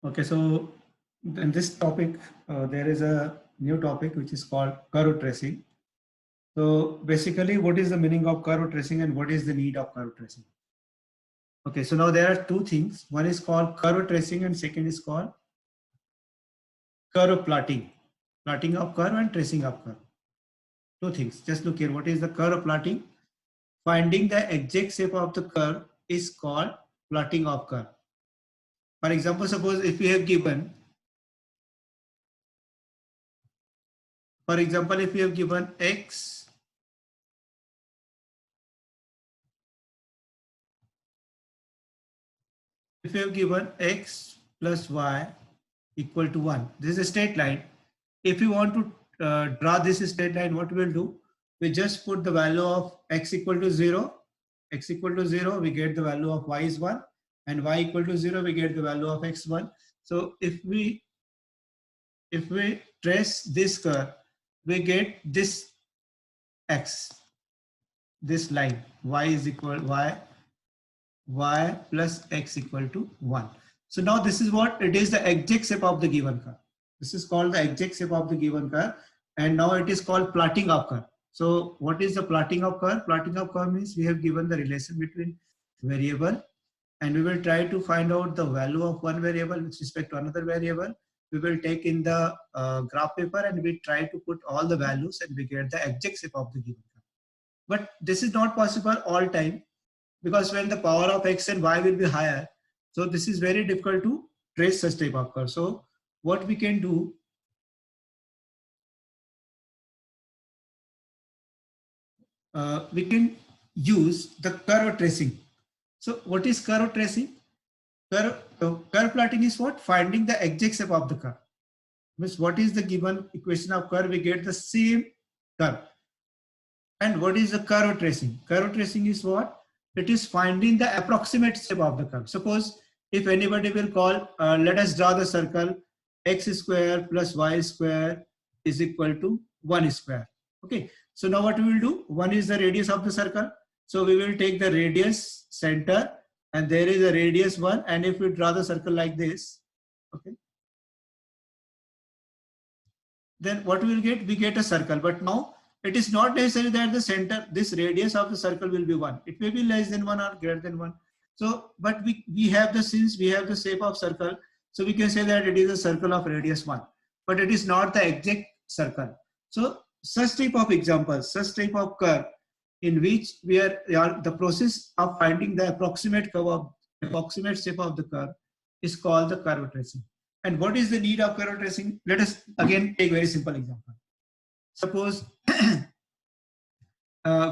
Okay, so in this topic, there is a new topic which is called curve tracing. So basically, what is the meaning of curve tracing and what is the need of curve tracing? Okay, so now there are two things. One is called curve tracing and second is called curve plotting. Plotting of curve and tracing of curve. Two things. Just look here. What is the curve plotting? Finding the exact shape of the curve is called plotting of curve. For example, suppose if we have given, for example, if we have given x, if we have given x plus y equal to 1, this is a straight line. If you want to draw this straight line, what we'll do? We just put the value of x equal to 0. X equal to 0, we get the value of y is 1, and y equal to 0, we get the value of x 1. So if we trace this curve, we get this x, this line y is equal y plus x equal to 1. So now this is what it is, the exact shape of the given curve. This is called the exact shape of the given curve, and now it is called plotting of curve. So what is the plotting of curve? Plotting of curve means we have given the relation between variable and we will try to find out the value of one variable with respect to another variable. We will take in the graph paper and we try to put all the values and we get the exact shape of the given curve. But this is not possible all time, because when the power of x and y will be higher, so this is very difficult to trace such type of curve. So what we can do, we can use the curve tracing. So what is curve tracing? Curve plotting is what? Finding the exact shape of the curve. Means what is the given equation of curve, we get the same curve. And what is the curve tracing? Curve tracing is what? It is finding the approximate shape of the curve. Suppose if anybody will call, let us draw the circle x square plus y square is equal to 1 square. Okay. So now what we will do? 1 is the radius of the circle. So we will take the radius center and there is a radius 1. And if we draw the circle like this, okay, then what we will get? We get a circle. But now it is not necessary that the center, this radius of the circle will be 1. It may be less than 1 or greater than 1. So, but we have the, since we have the shape of circle, so we can say that it is a circle of radius 1, but it is not the exact circle. So such type of examples, such type of curve in which we are the process of finding the approximate curve of approximate shape of the curve is called the curve tracing. And what is the need of curve tracing? Let us again take a very simple example. Suppose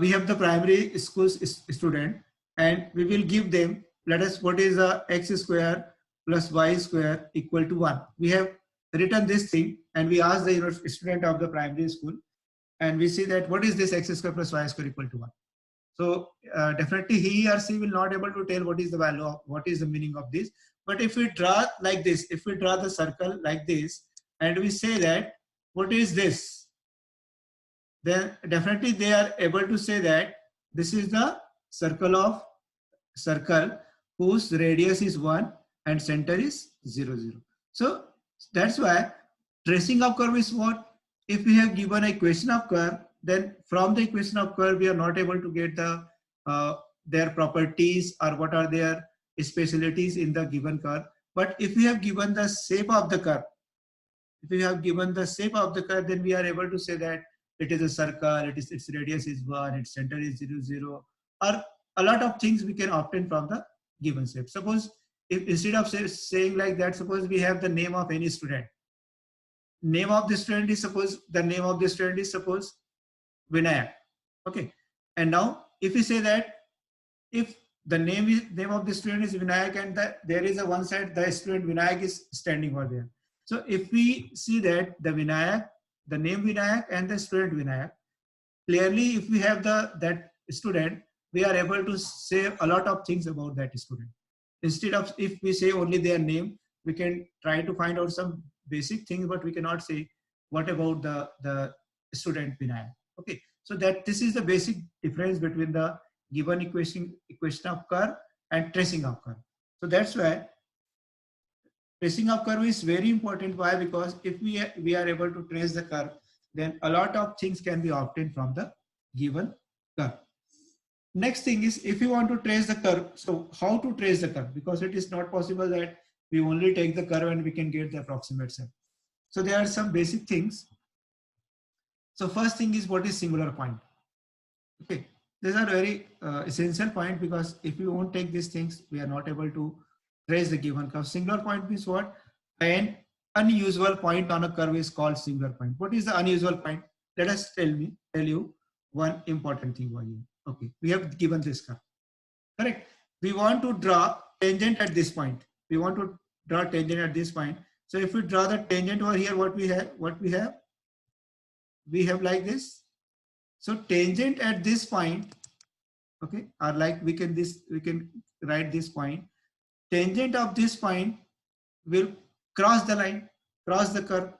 we have the primary school student and we will give them, let us, what is the x square plus y square equal to 1. We have written this thing and we ask the student of the primary school and we see that what is this x square plus y square equal to 1. So definitely he or she will not able to tell what is the value of, what is the meaning of this. But if we draw like this, if we draw the circle like this and we say that what is this, then definitely they are able to say that this is the circle whose radius is 1 and center is 0, 0. So that's why tracing of curve is what? If we have given a equation of curve, then from the equation of curve we are not able to get the their properties or what are their specialties in the given curve. But if we have given the shape of the curve, then we are able to say that it is a circle, its radius is 1, its center is 0, 0, or a lot of things we can obtain from the given shape. Suppose if instead of saying like that, suppose we have the name of any student. Name of the student is suppose Vinayak. Okay. And now if we say that if the name of the student is Vinayak and there is a one side the student Vinayak is standing over there. So if we see that the name Vinayak and the student Vinayak, clearly if we have that student, we are able to say a lot of things about that student. Instead of if we say only their name, we can try to find out some basic things, but we cannot say what about the student Vinayak. Okay, so that this is the basic difference between the given equation of curve and tracing of curve. So that's why Tracing of curve is very important. Why? Because if we are able to trace the curve, then a lot of things can be obtained from the given curve. Next thing is, if you want to trace the curve, so how to trace the curve? Because it is not possible that we only take the curve and we can get the approximate set. So there are some basic things. So first thing is, what is singular point? Okay, these are very essential point, because if you won't take these things, we are not able to trace the given curve. Singular point means what? An unusual point on a curve is called singular point. What is the unusual point? Let us tell you one important thing over here. Okay, we have given this curve. Correct. We want to draw tangent at this point. We want to draw tangent at this point. So if we draw the tangent over here, what we have? We have like this. So tangent at this point, okay, or like we can write this point. Tangent of this point will cross the line, cross the curve.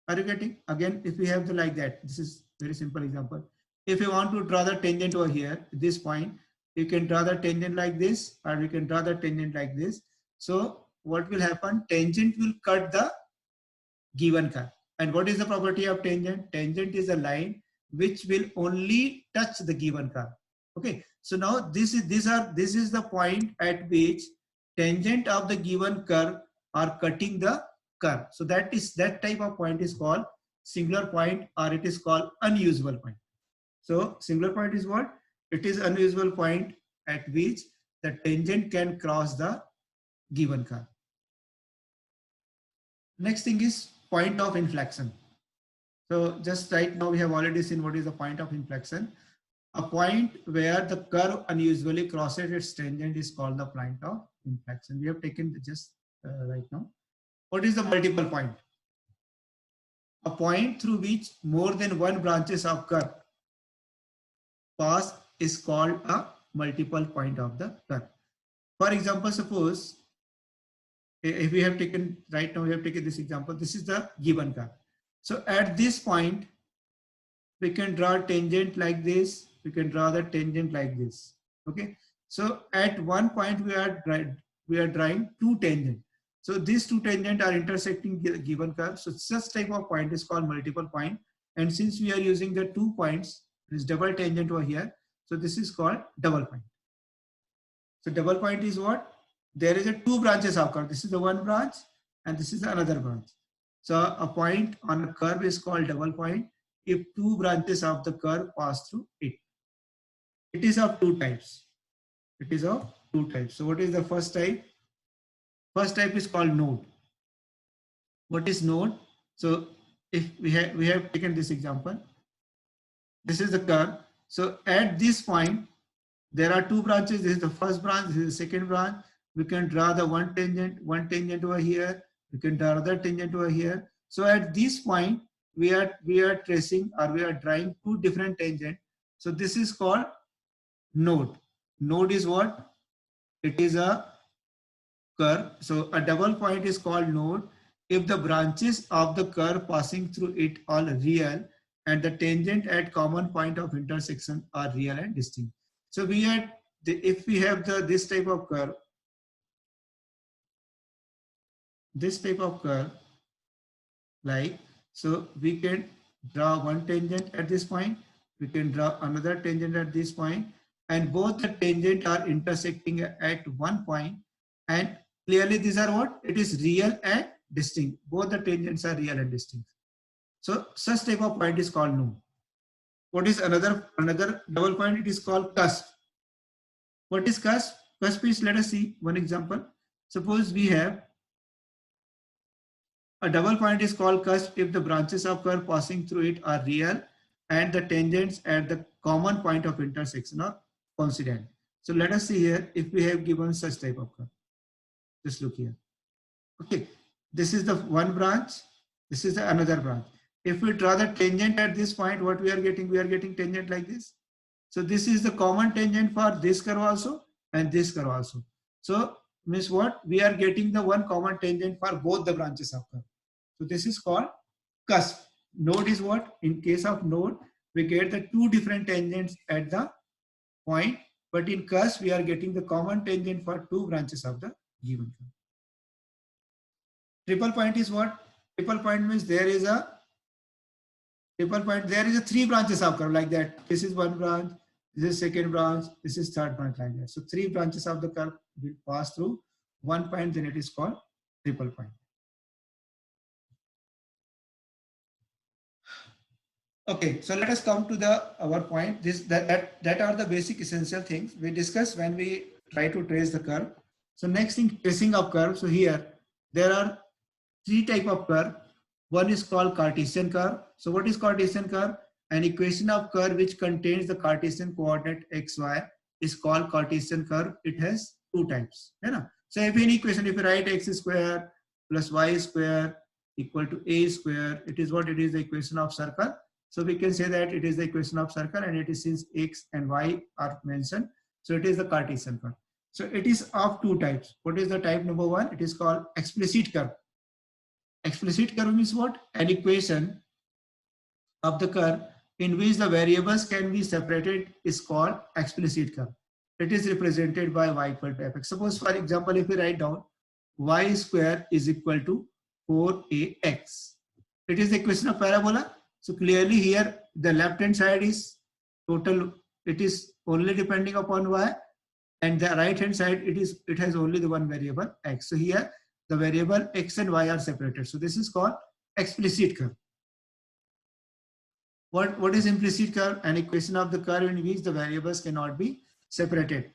Are you getting? Again, if we have the like that, this is very simple example. If you want to draw the tangent over here, this point, you can draw the tangent like this, or we can draw the tangent like this. So what will happen? Tangent will cut the given curve. And what is the property of tangent? Tangent is a line which will only touch the given curve. Okay. So now this is the point at which tangent of the given curve are cutting the curve. So that type of point is called singular point, or it is called unusual point. So singular point is what? It is unusual point at which the tangent can cross the given curve. Next thing is point of inflection. So just right now we have already seen what is the point of inflection. A point where the curve unusually crosses its tangent is called the point of inflection. We have taken just right now. What is the multiple point? A point through which more than one branches of curve pass is called a multiple point of the curve. For example, suppose if we have taken right now, we have taken this example. This is the given curve. So at this point, we can draw tangent like this. We can draw the tangent like this. Okay. So at one point we are drawing two tangents. So these two tangents are intersecting the given curve. So such type of point is called multiple point. And since we are using the 2 points, this double tangent over here. So this is called double point. So double point is what? There is a 2 branches of curve. This is the one branch and this is another branch. So a point on a curve is called double point if 2 branches of the curve pass through it. It is of 2 types. It is of 2 types. So what is the first type? First type is called node. What is node? So if we have taken this example, this is the curve. So at this point, there are 2 branches. This is the first branch. This is the second branch. We can draw the one tangent over here. We can draw other tangent over here. So at this point, we are tracing, or we are drawing 2 different tangents. So this is called node. Node is what? It is a curve. So a double point is called node if the branches of the curve passing through it are real and the tangent at common point of intersection are real and distinct. So if we have this type of curve, like, so we can draw one tangent at this point, we can draw another tangent at this point, and both the tangent are intersecting at one point, and clearly these are what? It is real and distinct. Both the tangents are real and distinct. So such type of point is called node. What is another double point? It is called cusp. What is cusp? Cusp is, let us see one example. Suppose we have a double point is called cusp if the branches of curve passing through it are real and the tangents at the common point of intersection are coincident. So let us see here if we have given such type of curve. Just look here. Okay, this is the one branch. This is the another branch. If we draw the tangent at this point, what we are getting? We are getting tangent like this. So this is the common tangent for this curve also and this curve also. So means what? We are getting the one common tangent for both the branches of curve. So this is called cusp. Node is what? In case of node, we get the 2 different tangents at the point, but in cusp we are getting the common tangent for 2 branches of the given curve. Triple point is what? Triple point means there is a three branches of curve like that. This is one branch, this is second branch, this is third branch like that. So three branches of the curve will pass through one point, then it is called triple point. Okay, so let us come to our point. That are the basic essential things we discuss when we try to trace the curve. So next thing, tracing of curve. So here there are three type of curve. One is called Cartesian curve. So what is Cartesian curve? An equation of curve which contains the Cartesian coordinate x, y is called Cartesian curve. It has two types. So if any equation, if you write x square plus y square equal to a square, it is what? It is the equation of circle. So we can say that it is the equation of circle, and it is since x and y are mentioned. So it is the Cartesian curve. So it is of two types. What is the type number one? It is called explicit curve. Explicit curve means what? An equation of the curve in which the variables can be separated is called explicit curve. It is represented by y equal to fx. Suppose, for example, if we write down y square is equal to 4ax. It is the equation of parabola. So clearly here the left hand side is total, it is only depending upon y, and the right hand side it has only the one variable x. So here the variable x and y are separated. So this is called explicit curve. What is implicit curve? An equation of the curve in which the variables cannot be separated,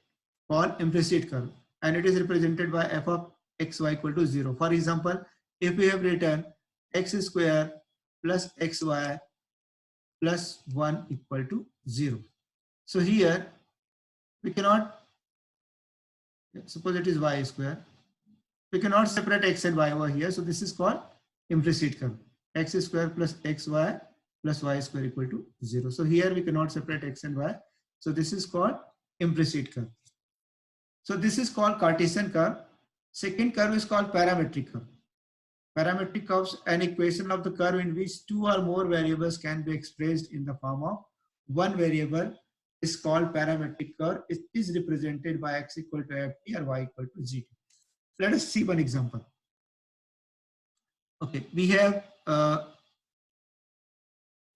called implicit curve, and it is represented by f of x y equal to 0. For example, if we have written x square plus xy plus 1 equal to 0. So here we cannot, suppose it is y square, we cannot separate x and y over here. So this is called implicit curve. X square plus xy plus y square equal to 0. So here we cannot separate x and y. So this is called implicit curve. So this is called Cartesian curve. Second curve is called parametric curve. Parametric curves, an equation of the curve in which two or more variables can be expressed in the form of one variable is called parametric curve. It is represented by x equal to ft or y equal to gt. Let us see one example. Okay, we have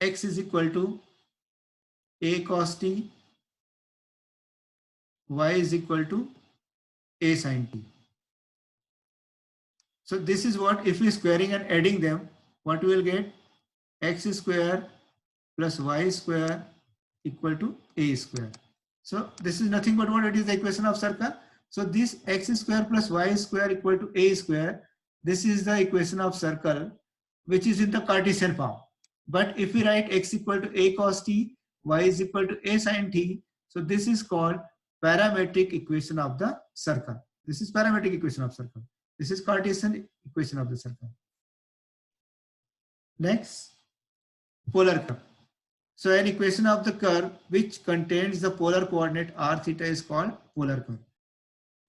x is equal to a cos t, y is equal to a sin t. So this is what, if we squaring and adding them, what we will get? X square plus y square equal to a square. So this is nothing but what? It is the equation of circle. So this x square plus y square equal to a square, this is the equation of circle which is in the Cartesian form. But if we write x equal to a cos t, y is equal to a sin t, so this is called parametric equation of the circle. This is parametric equation of circle. This is Cartesian equation of the circle. Next, polar curve. So an equation of the curve which contains the polar coordinate r theta is called polar curve.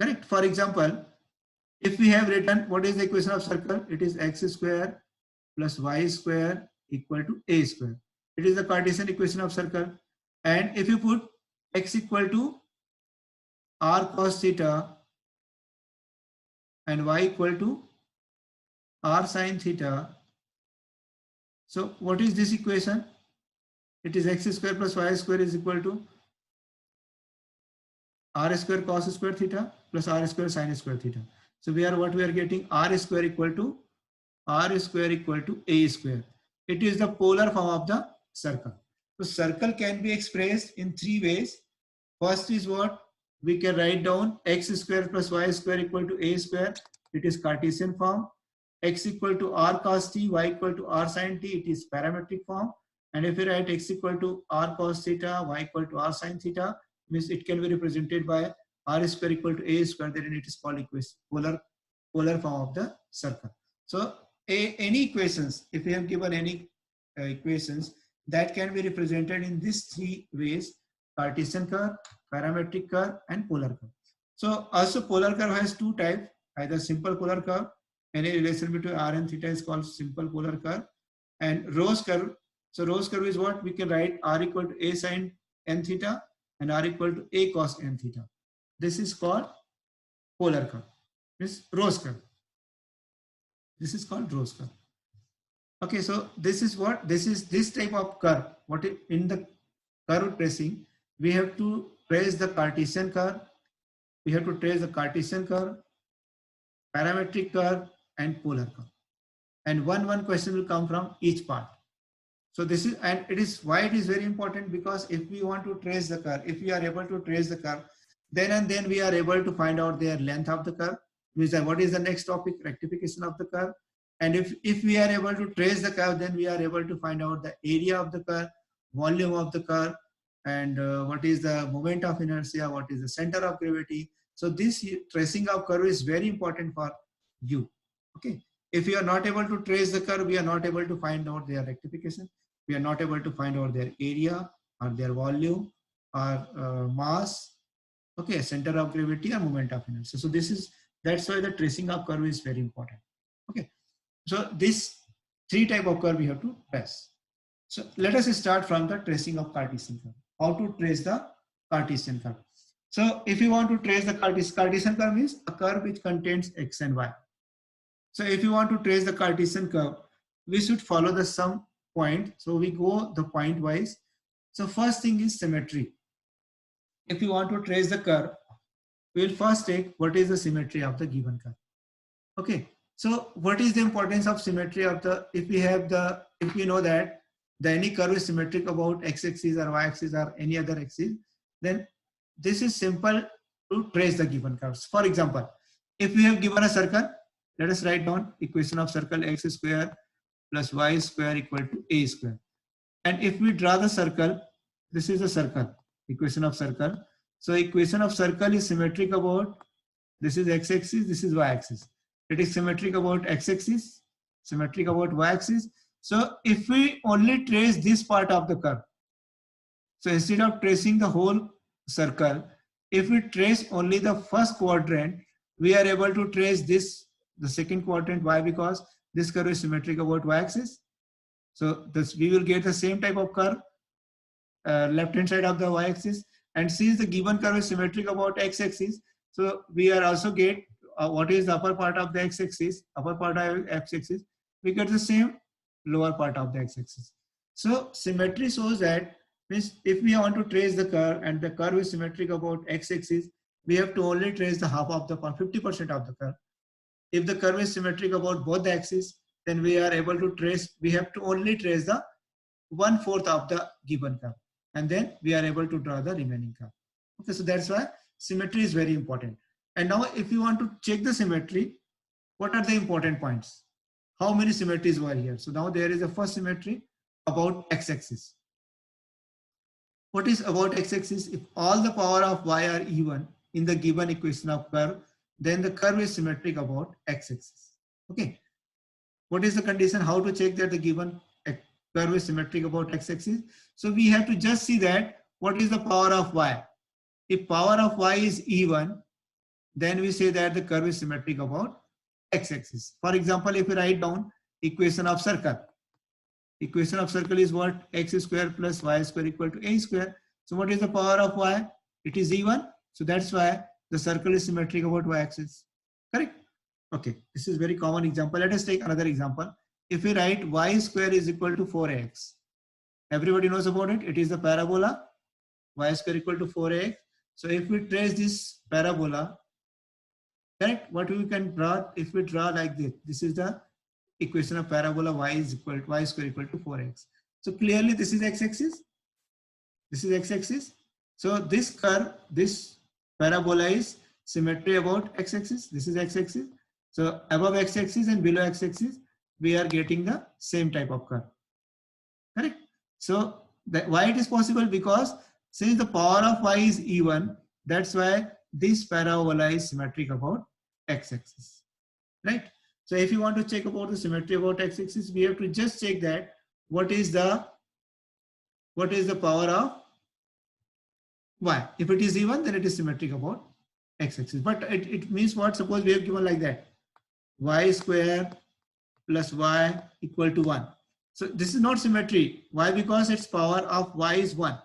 Correct? For example, if we have written what is the equation of circle, it is x square plus y square equal to a square. It is the Cartesian equation of circle. And if you put x equal to r cos theta and y equal to r sin theta, so what is this equation? It is x square plus y square is equal to r square cos square theta plus r square sin square theta. So we are getting r square equal to a square. It is the polar form of the circle. So circle can be expressed in three ways. First is what? We can write down x square plus y square equal to a square. It is Cartesian form. X equal to r cos t, y equal to r sin t, it is parametric form. And if we write x equal to r cos theta, y equal to r sin theta, means it can be represented by r square equal to a square, then it is called polar form of the circle. So any equations, if we have given any equations, that can be represented in these three ways: Cartesian curve, parametric curve, and polar curve. So also polar curve has two types, either simple polar curve, any relation between r and theta is called simple polar curve, and Rose curve. So Rose curve is what? We can write r equal to a sin n theta and r equal to a cos n theta. This is called polar curve. This Rose curve. This is called Rose curve. Okay, so this is what, this is this type of curve. What in the curve tracing, we have to trace the Cartesian curve, we have to trace the Cartesian curve, parametric curve, and polar curve. And one question will come from each part. So this is, and it is why it is very important, because if we want to trace the curve, if we are able to trace the curve, then and then we are able to find out their length of the curve, means that what is the next topic, rectification of the curve. And if we are able to trace the curve, then we are able to find out the area of the curve, volume of the curve, and what is the moment of inertia, what is the center of gravity. So this tracing of curve is very important for you. Okay, if you are not able to trace the curve, we are not able to find out their rectification, we are not able to find out their area or their volume or mass, okay, center of gravity or moment of inertia. So this is, that's why the tracing of curve is very important. Okay, so this three type of curve we have to trace. So let us start from the tracing of Cartesian curve. How to trace the Cartesian curve? So if you want to trace the Cartesian curve, is a curve which contains x and y. So if you want to trace the Cartesian curve, we should follow the some point. So we go the point wise. So first thing is symmetry. If you want to trace the curve, we will first take what is the symmetry of the given curve. Okay, so what is the importance of symmetry of the, if we have the, if we know that the any curve is symmetric about x-axis or y-axis or any other axis, then this is simple to trace the given curves. For example, if we have given a circle, let us write down equation of circle x square plus y square equal to a square. And if we draw the circle, this is a circle, equation of circle. So equation of circle is symmetric about, this is x-axis, this is y-axis. It is symmetric about x-axis, symmetric about y-axis. So if we only trace this part of the curve, so instead of tracing the whole circle, if we trace only the first quadrant, we are able to trace this, the second quadrant. Why? Because this curve is symmetric about y-axis. So this, we will get the same type of curve, left hand side of the y-axis. And since the given curve is symmetric about x-axis, so we are also get what is the upper part of the x-axis, upper part of x-axis, we get the same lower part of the x-axis. So symmetry shows that, means if we want to trace the curve and the curve is symmetric about x-axis, we have to only trace the half of the 50% of the curve. If the curve is symmetric about both the axes, then we are able to trace, we have to only trace the 1/4 of the given curve, and then we are able to draw the remaining curve. Okay, so that's why symmetry is very important. And now if you want to check the symmetry, what are the important points? How many symmetries were here? So now there is a first symmetry about x-axis. What is about x-axis? If all the power of y are even in the given equation of curve, then the curve is symmetric about x-axis. Okay. What is the condition? How to check that the given curve is symmetric about x-axis? So we have to just see that what is the power of y. If power of y is even, then we say that the curve is symmetric about x-axis. For example, if we write down equation of circle, equation of circle is what? X square plus y square equal to a square. So what is the power of y? It is even. So that's why the circle is symmetric about y-axis. Correct? Okay, this is very common example. Let us take another example. If we write y square is equal to 4x, everybody knows about it. It is the parabola, y square equal to 4x. So if we trace this parabola, correct, what we can draw, if we draw like this, this is the equation of parabola, y is equal to y square equal to 4x. So clearly this is x-axis, this is x-axis. So this curve, this parabola is symmetry about x-axis, this is x-axis. So above x-axis and below x-axis, we are getting the same type of curve. Correct? So that, why it is possible? Because since the power of y is even, that's why this parabola is symmetric about x-axis. Right? So if you want to check about the symmetry about x-axis, we have to just check that what is the power of y. If it is even, then it is symmetric about x-axis. But it means what? Suppose we have given like that, y square plus y equal to 1. So this is not symmetry. Why? Because its power of y is 1.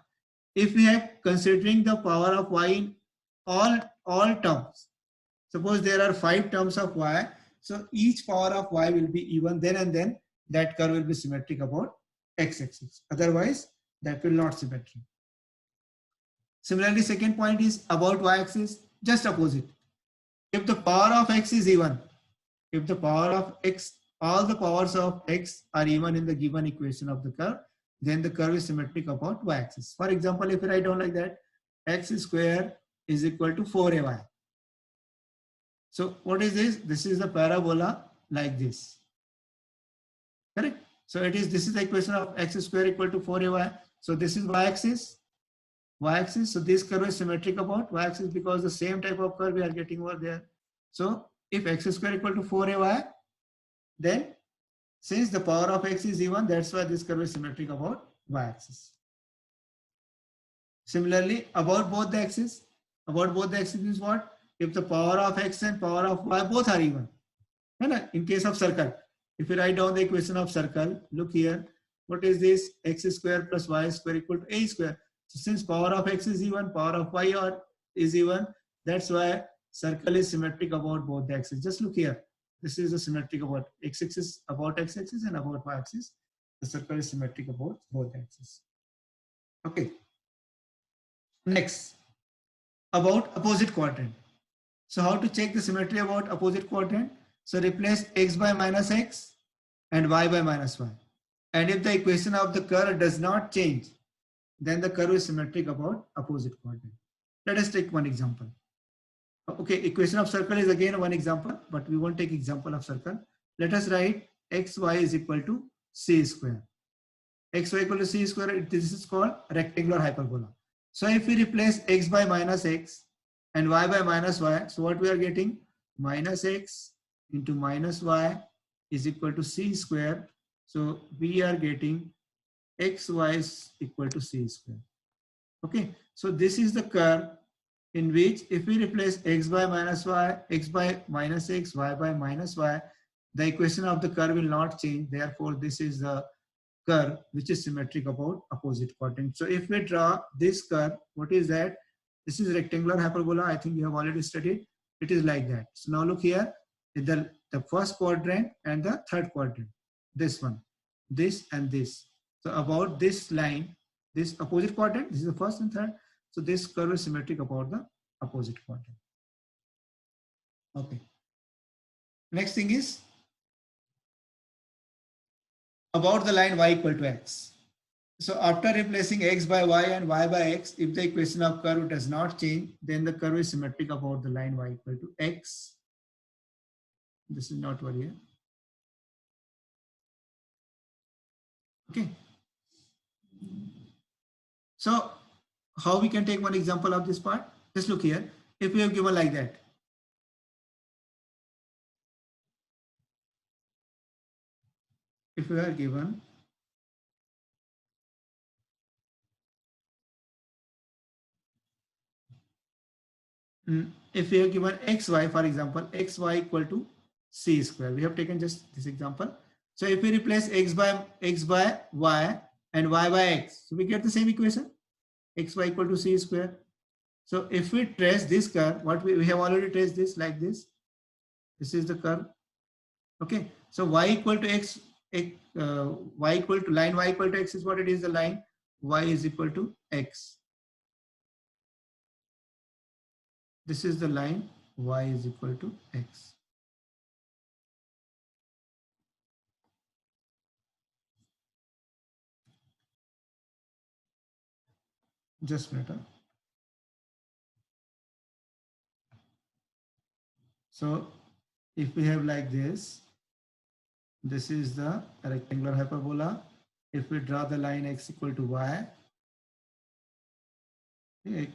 If we are considering the power of y in all terms, suppose there are 5 terms of y. So each power of y will be even, then and then that curve will be symmetric about x-axis. Otherwise, that will not symmetric. Similarly, second point is about y-axis, just opposite. If the power of x is even, if the power of x, all the powers of x are even in the given equation of the curve, then the curve is symmetric about y-axis. For example, if I write down like that, x square is equal to 4ay. So what is this? This is the parabola like this. Correct? So it is, this is the equation of x square equal to 4ay. So this is y-axis. Y-axis. So this curve is symmetric about y-axis because the same type of curve we are getting over there. So if x square equal to 4ay, then since the power of x is even, that's why this curve is symmetric about y-axis. Similarly, about both the axes is what? If the power of x and power of y both are even. In case of circle, if you write down the equation of circle, look here, what is this? X square plus y square equal to a square. So since power of x is even, power of y is even, that's why circle is symmetric about both the axes. Just look here. This is the symmetric about x-axis, about x-axis, and about y-axis. The circle is symmetric about both axes. Okay. Next, about opposite quadrant. So how to check the symmetry about opposite quadrant? So replace x by minus x and y by minus y. And if the equation of the curve does not change, then the curve is symmetric about opposite quadrant. Let us take one example. Okay, equation of circle is again one example, but we won't take example of circle. Let us write xy is equal to c square. Xy equal to c square, this is called rectangular hyperbola. So if we replace x by minus x and y by minus y, so what we are getting? Minus x into minus y is equal to c square. So we are getting xy is equal to c square. Okay, so this is the curve in which if we replace x by minus y, x by minus x, y by minus y, the equation of the curve will not change. Therefore, this is the curve which is symmetric about opposite quadrant. So if we draw this curve, what is that? This is rectangular hyperbola. I think you have already studied. It is like that. So now look here, the first quadrant and the third quadrant. This one, this and this. So about this line, this opposite quadrant, this is the first and third. So this curve is symmetric about the opposite quadrant. Okay. Next thing is about the line y equal to x. So after replacing x by y and y by x, if the equation of curve does not change, then the curve is symmetric about the line y equal to x. This is not worry. Okay. So how we can take one example of this part? Just look here. If we have given like that. If we are given if we have given xy, for example, xy equal to c square. We have taken just this example. So if we replace x by y and y by x, so we get the same equation, xy equal to c square. So if we trace this curve, what we have already traced this like this. This is the curve. Okay. So y equal to x, y equal to line y equal to x is what it is, the line y is equal to x. This is the line y is equal to x. Just a minute. So if we have like this, this is the rectangular hyperbola. If we draw the line x equal to y,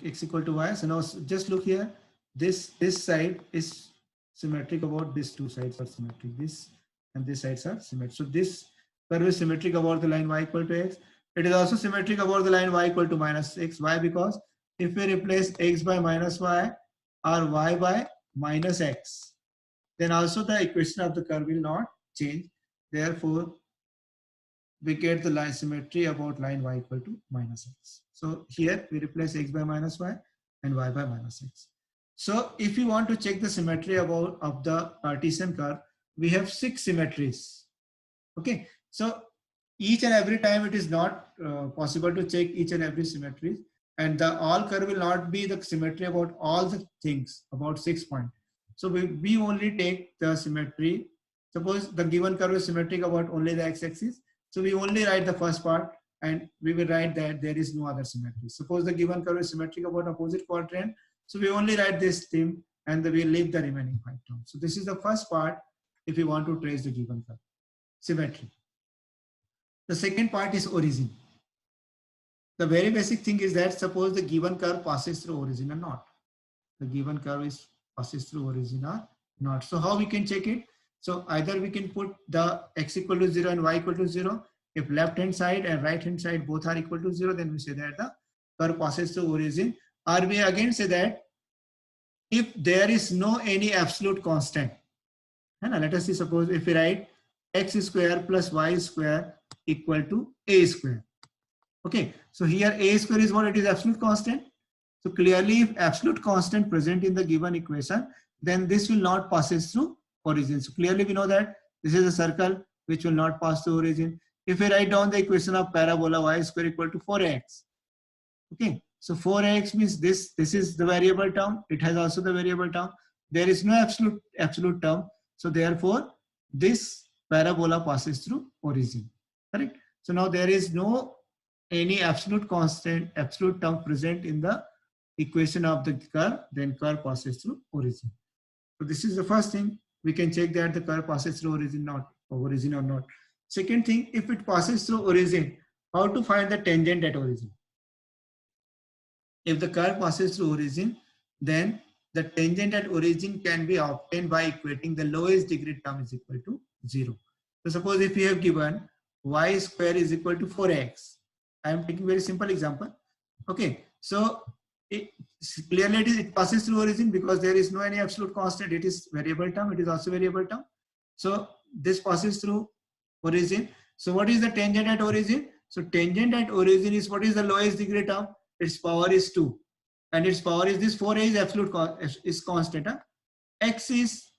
x equal to y. So now just look here. This side is symmetric about these two sides are symmetric. This and this sides are symmetric. So this curve is symmetric about the line y equal to x. It is also symmetric about the line y equal to minus x. Why? Because if we replace x by minus y or y by minus x, then also the equation of the curve will not change. Therefore, we get the line symmetry about line y equal to minus x. So here we replace x by minus y and y by minus x. So if you want to check the symmetry of the Cartesian curve, we have 6 symmetries. Okay, so each and every time it is not possible to check each and every symmetry, and the all curve will not be the symmetry about all the things about 6 points. So we only take the symmetry. Suppose the given curve is symmetric about only the x-axis, so we only write the first part and we will write that there is no other symmetry. Suppose the given curve is symmetric about opposite quadrant, so we only write this thing and we leave the remaining 5 terms. So this is the first part if we want to trace the given curve, symmetry. The second part is origin. The very basic thing is that suppose the given curve passes through origin or not. The given curve passes through origin or not. So how we can check it? So either we can put the x equal to 0 and y equal to 0. If left hand side and right hand side both are equal to 0, then we say that the curve passes through origin. Or we again say that if there is no any absolute constant. And let us see, suppose if we write x square plus y square equal to a square. Okay, so here a square is what? It is absolute constant. So clearly if absolute constant present in the given equation, then this will not passes through origin. So clearly we know that this is a circle which will not pass through origin. If we write down the equation of parabola y square equal to 4x. Okay, so 4x means this is the variable term. It has also the variable term. There is no absolute term. So therefore this parabola passes through origin. Correct? So now there is no any absolute constant, absolute term present in the equation of the curve, then curve passes through origin. So this is the first thing. We can check that the curve passes through origin or not. Second thing, if it passes through origin, how to find the tangent at origin? If the curve passes through origin, then the tangent at origin can be obtained by equating the lowest degree term is equal to 0. So suppose if we have given y square is equal to 4x. I am taking very simple example. Okay, so clearly it passes through origin because there is no any absolute constant. It is variable term. It is also variable term. So this passes through origin. So what is the tangent at origin? So tangent at origin is what is the lowest degree term? Its power is 2, and its power is this 4a is absolute is constant. X is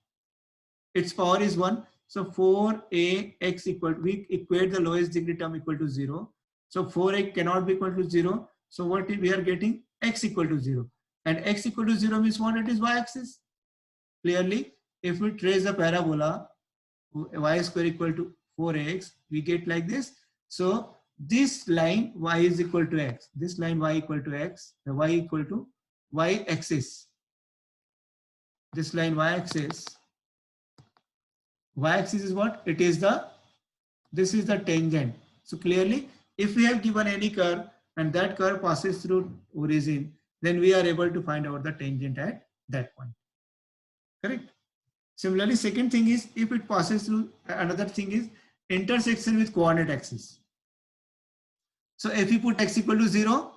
its power is 1. So 4a x equal, we equate the lowest degree term equal to 0. So 4a cannot be equal to 0. So what we are getting? X equal to 0. And x equal to 0 means what? It is y-axis. Clearly, if we trace the parabola y square equal to 4x, we get like this. So this line y is equal to x. This line y equal to x. The y equal to y-axis. This line y-axis. Y-axis is what? It is this is the tangent. So clearly, if we have given any curve and that curve passes through origin, then we are able to find out the tangent at that point. Correct? Similarly, second thing is if it passes through, another thing is intersection with coordinate axis. So if we put x equal to 0,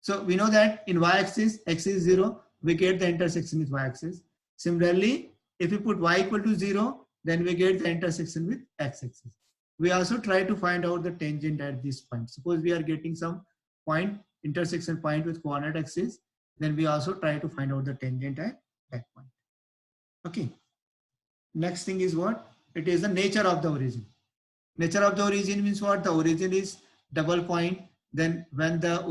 so we know that in y-axis, x is 0, we get the intersection with y-axis. Similarly, if we put y equal to 0, then we get the intersection with x-axis. We also try to find out the tangent at this point. Suppose we are getting some point, intersection point with coordinate axis, then we also try to find out the tangent at that point. Okay. Next thing is what? It is the nature of the origin. Nature of the origin means what? The origin is double point. Then when at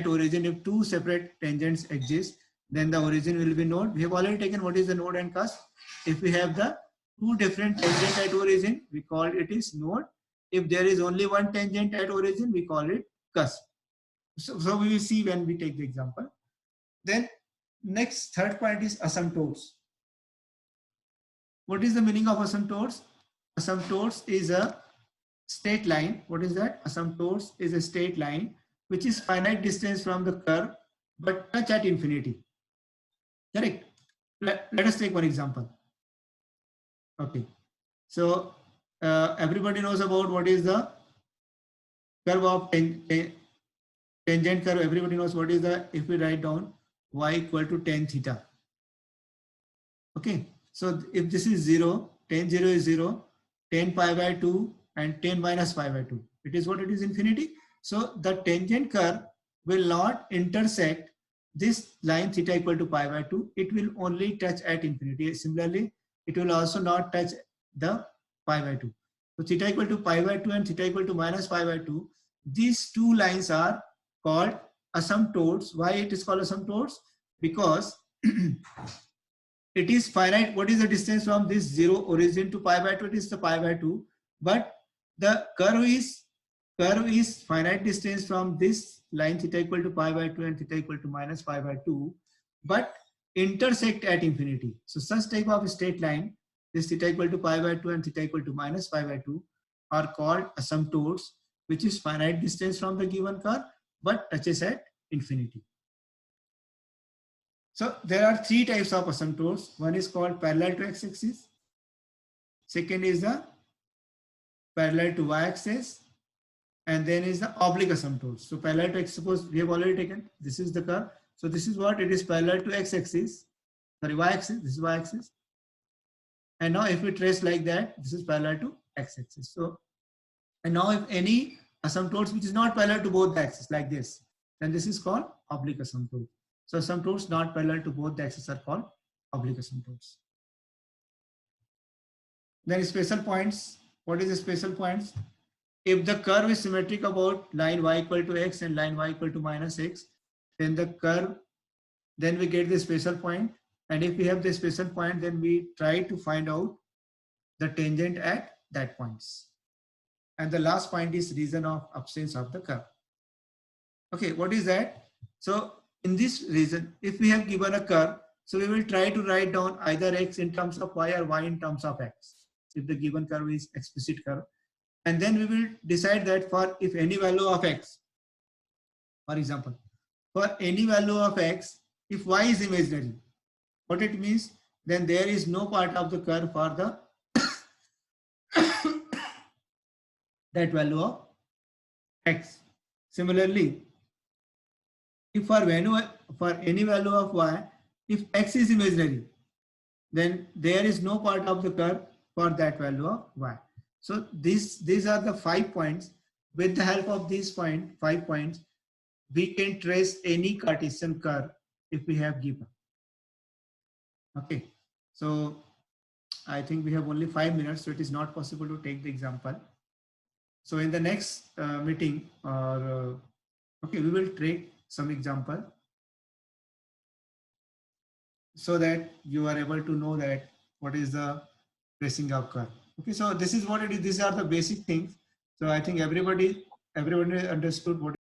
origin if two separate tangents exist, then the origin will be node. We have already taken what is the node and cusp. If we have the two different tangents at origin, we call it is node. If there is only one tangent at origin, we call it cusp. So we will see when we take the example. Then next third point is asymptotes. What is the meaning of asymptotes? Asymptotes is a straight line. What is that? Asymptotes is a straight line which is finite distance from the curve but touch at infinity. Correct? Let us take one example. Okay. So everybody knows about what is the curve of tangent curve. Everybody knows what is the, if we write down y equal to tan theta. Okay. So if this is 0, tan 0 is 0, tan pi by 2 and tan minus pi by 2. It is what? It is infinity. So the tangent curve will not intersect this line theta equal to pi by 2, it will only touch at infinity. Similarly, it will also not touch the pi by 2. So theta equal to pi by 2 and theta equal to minus pi by 2, these two lines are called asymptotes. Why it is called asymptotes? Because it is finite. What is the distance from this 0 origin to pi by 2? It is the pi by 2. But the curve is finite distance from this line theta equal to pi by 2 and theta equal to minus pi by 2, but intersect at infinity. So such type of straight line, this theta equal to pi by 2 and theta equal to minus pi by 2, are called asymptotes, which is finite distance from the given curve but touches at infinity. So there are three types of asymptotes. One is called parallel to x-axis. Second is the parallel to y-axis. And then is the oblique asymptotes. So parallel to x, suppose we have already taken, this is the curve. So this is what it is, parallel to x-axis, sorry, y-axis, this is y-axis. And now if we trace like that, this is parallel to x-axis. So, and now if any asymptotes which is not parallel to both the axes like this, then this is called oblique asymptote. So asymptotes not parallel to both the axes are called oblique asymptotes. Then special points. What is the special points? If the curve is symmetric about line y equal to x and line y equal to minus x, then the curve, then we get the special point. And if we have the special point, then we try to find out the tangent at that points. And the last point is reason of absence of the curve. Okay, what is that? So in this reason, if we have given a curve, so we will try to write down either x in terms of y or y in terms of x, if the given curve is explicit curve. And then we will decide that for if any value of x, for example, for any value of x, if y is imaginary, what it means, then there is no part of the curve for the that value of x. Similarly, if for any value of y, if x is imaginary, then there is no part of the curve for that value of y. So these are the 5 points. With the help of these 5 points, we can trace any Cartesian curve if we have given. Okay, so I think we have only 5 minutes, so it is not possible to take the example. So in the next meeting, or okay, we will take some example so that you are able to know that what is the tracing of curve. Okay, so this is what it is. These are the basic things. So I think everybody understood what